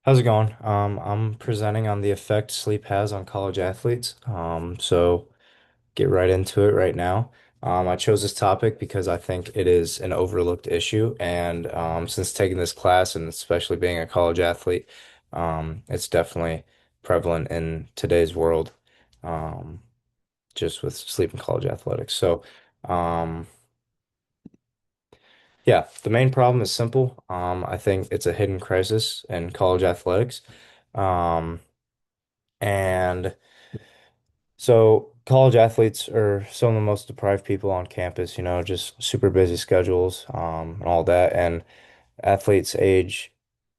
How's it going? I'm presenting on the effect sleep has on college athletes. So get right into it right now. I chose this topic because I think it is an overlooked issue, and since taking this class and especially being a college athlete, it's definitely prevalent in today's world, um, just with sleep and college athletics. Um, yeah, the main problem is simple. I think it's a hidden crisis in college athletics. Um, And so college athletes are some of the most deprived people on campus, just super busy schedules, and all that. And athletes age,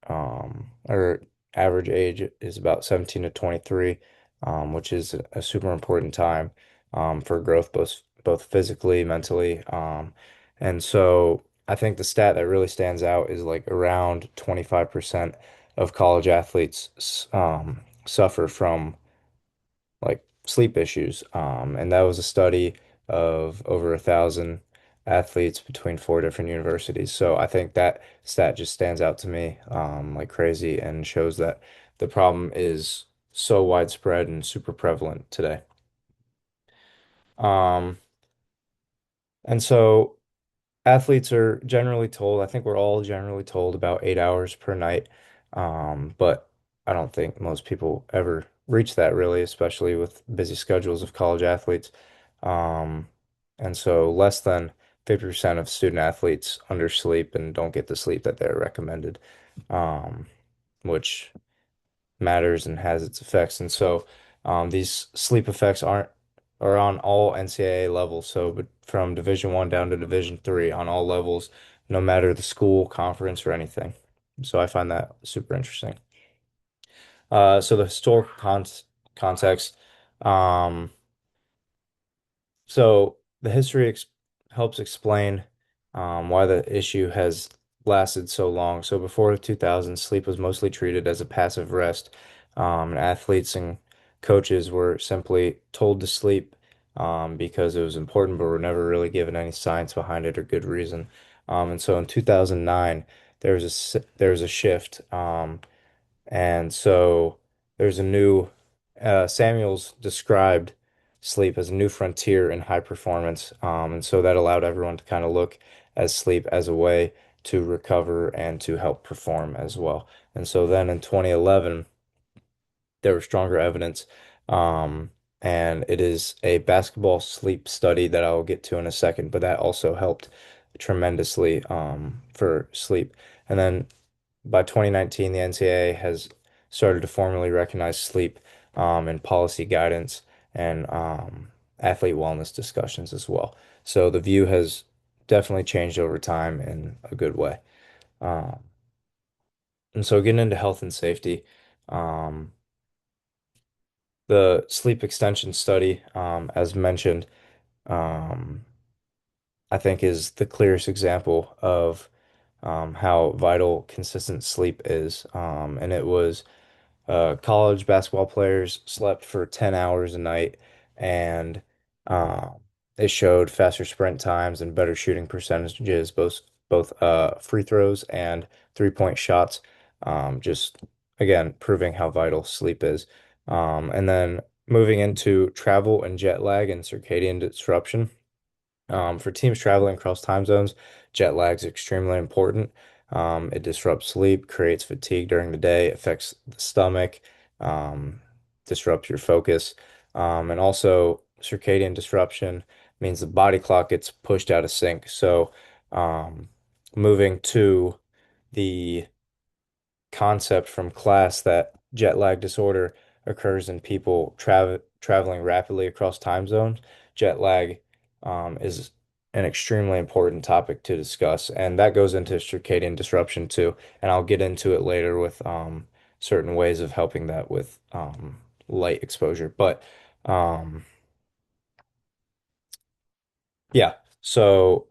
or average age is about 17 to 23, which is a super important time, for growth, both physically, mentally. And so I think the stat that really stands out is like around 25% of college athletes, suffer from like sleep issues. And that was a study of over 1,000 athletes between four different universities. So I think that stat just stands out to me, like crazy, and shows that the problem is so widespread and super prevalent today. Um, and so athletes are generally told, I think we're all generally told about 8 hours per night. But I don't think most people ever reach that really, especially with busy schedules of college athletes. Um, and so less than 50% of student athletes undersleep and don't get the sleep that they're recommended, um, which matters and has its effects. And so these sleep effects are on all NCAA levels. So but from Division 1 down to Division 3 on all levels, no matter the school, conference, or anything. So I find that super interesting. So the historical context. Um, so the history ex helps explain why the issue has lasted so long. So before the 2000s, sleep was mostly treated as a passive rest. And athletes and coaches were simply told to sleep because it was important, but were never really given any science behind it or good reason. And so in 2009, there was a shift. And so there's a new, Samuels described sleep as a new frontier in high performance. And so that allowed everyone to kind of look at sleep as a way to recover and to help perform as well. And so then in 2011, there was stronger evidence. Um, and it is a basketball sleep study that I'll get to in a second, but that also helped tremendously, for sleep. And then by 2019, the NCAA has started to formally recognize sleep, in policy guidance and, athlete wellness discussions as well. So the view has definitely changed over time in a good way. Um, and so getting into health and safety, um, the sleep extension study, as mentioned, um, I think is the clearest example of, how vital consistent sleep is. And it was college basketball players slept for 10 hours a night, and um, it showed faster sprint times and better shooting percentages, both free throws and three-point shots. Just again, proving how vital sleep is. And then moving into travel and jet lag and circadian disruption. For teams traveling across time zones, jet lag is extremely important. It disrupts sleep, creates fatigue during the day, affects the stomach, um, disrupts your focus. And also, circadian disruption means the body clock gets pushed out of sync. So, moving to the concept from class that jet lag disorder occurs in people traveling rapidly across time zones. Jet lag, is an extremely important topic to discuss, and that goes into circadian disruption too. And I'll get into it later with, certain ways of helping that with, light exposure. But um, yeah, so.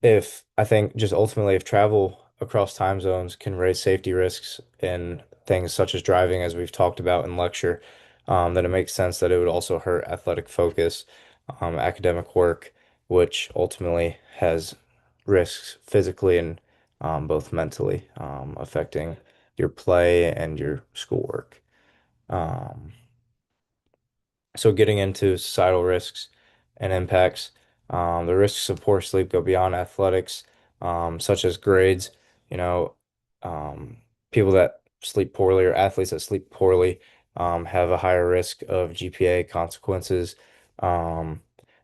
If I think just ultimately if travel across time zones can raise safety risks in things such as driving, as we've talked about in lecture, then it makes sense that it would also hurt athletic focus, academic work, which ultimately has risks physically and, both mentally, affecting your play and your schoolwork. Um, so getting into societal risks and impacts, the risks of poor sleep go beyond athletics, such as grades. You know, um, people that sleep poorly or athletes that sleep poorly have a higher risk of GPA consequences. Um,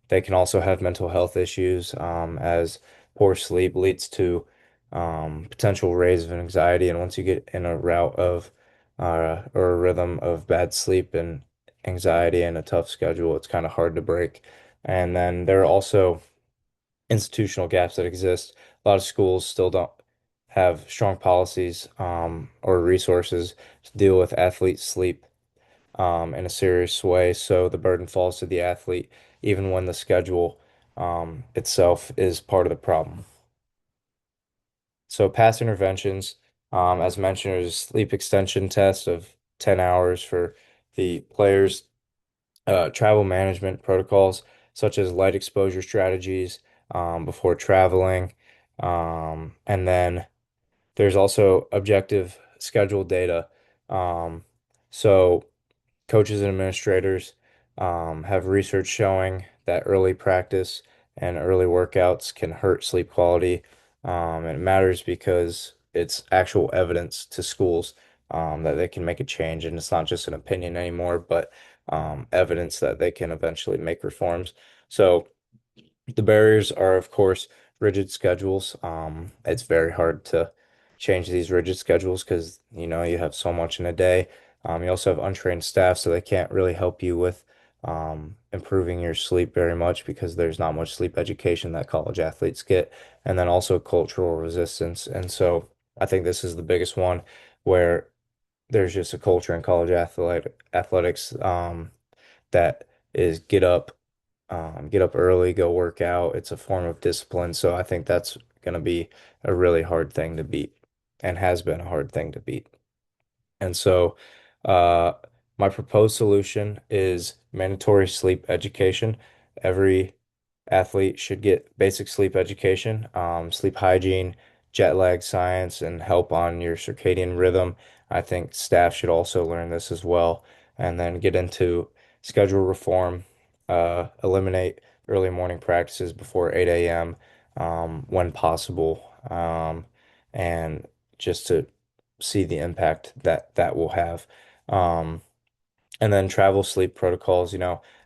they can also have mental health issues, as poor sleep leads to potential raise of anxiety. And once you get in a route of or a rhythm of bad sleep and anxiety and a tough schedule, it's kind of hard to break. And then there are also institutional gaps that exist. A lot of schools still don't have strong policies or resources to deal with athlete sleep in a serious way. So the burden falls to the athlete, even when the schedule itself is part of the problem. So past interventions, as mentioned, there's a sleep extension test of 10 hours for the players, travel management protocols such as light exposure strategies before traveling. And then there's also objective schedule data. Um, so coaches and administrators have research showing that early practice and early workouts can hurt sleep quality. And it matters because it's actual evidence to schools that they can make a change. And it's not just an opinion anymore, but evidence that they can eventually make reforms. So the barriers are, of course, rigid schedules. It's very hard to change these rigid schedules because, you have so much in a day. You also have untrained staff, so they can't really help you with improving your sleep very much because there's not much sleep education that college athletes get. And then also cultural resistance. And so I think this is the biggest one where there's just a culture in college athletics that is get up early, go work out. It's a form of discipline. So I think that's going to be a really hard thing to beat and has been a hard thing to beat. And so, uh, my proposed solution is mandatory sleep education. Every athlete should get basic sleep education, sleep hygiene, jet lag science, and help on your circadian rhythm. I think staff should also learn this as well, and then get into schedule reform, eliminate early morning practices before 8 a.m. When possible, and just to see the impact that that will have. Um, and then travel sleep protocols,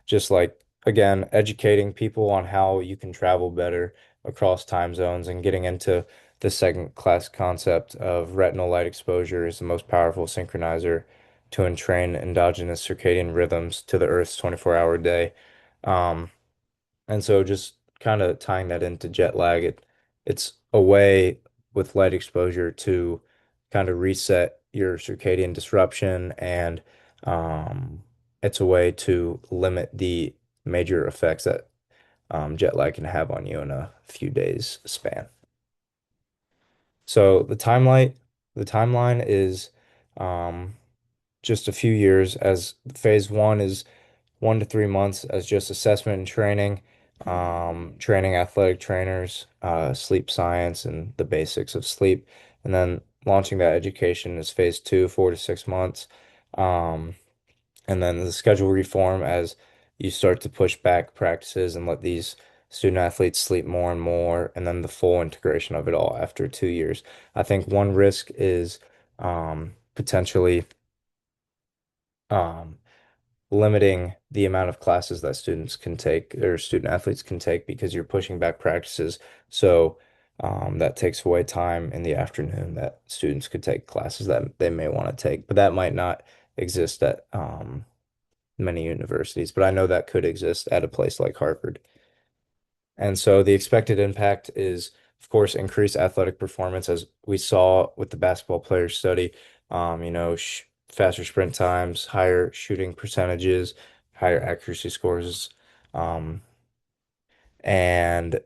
just like, again, educating people on how you can travel better across time zones and getting into the second class concept of retinal light exposure is the most powerful synchronizer to entrain endogenous circadian rhythms to the Earth's 24-hour day. Um, and so just kind of tying that into jet lag, it's a way with light exposure to kind of reset your circadian disruption and it's a way to limit the major effects that jet lag can have on you in a few days span. So the timeline is um, just a few years as phase one is 1 to 3 months as just assessment and training, training athletic trainers, sleep science, and the basics of sleep. And then launching that education is phase two, 4 to 6 months. Um, and then the schedule reform as you start to push back practices and let these student athletes sleep more and more, and then the full integration of it all after 2 years. I think one risk is potentially um, limiting the amount of classes that students can take or student athletes can take because you're pushing back practices. So that takes away time in the afternoon that students could take classes that they may want to take, but that might not exist at many universities. But I know that could exist at a place like Harvard. And so the expected impact is, of course, increased athletic performance, as we saw with the basketball player study. Sh Faster sprint times, higher shooting percentages, higher accuracy scores, um, and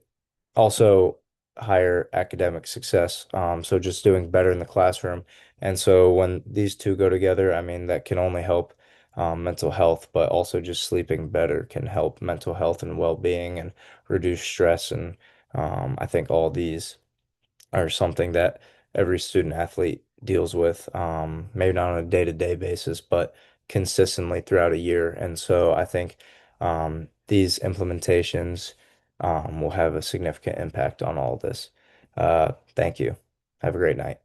also higher academic success. So just doing better in the classroom. And so when these two go together, I mean, that can only help mental health, but also just sleeping better can help mental health and well-being and reduce stress. And I think all these are something that every student athlete deals with, maybe not on a day-to-day basis, but consistently throughout a year. And so I think these implementations will have a significant impact on all of this. Thank you. Have a great night.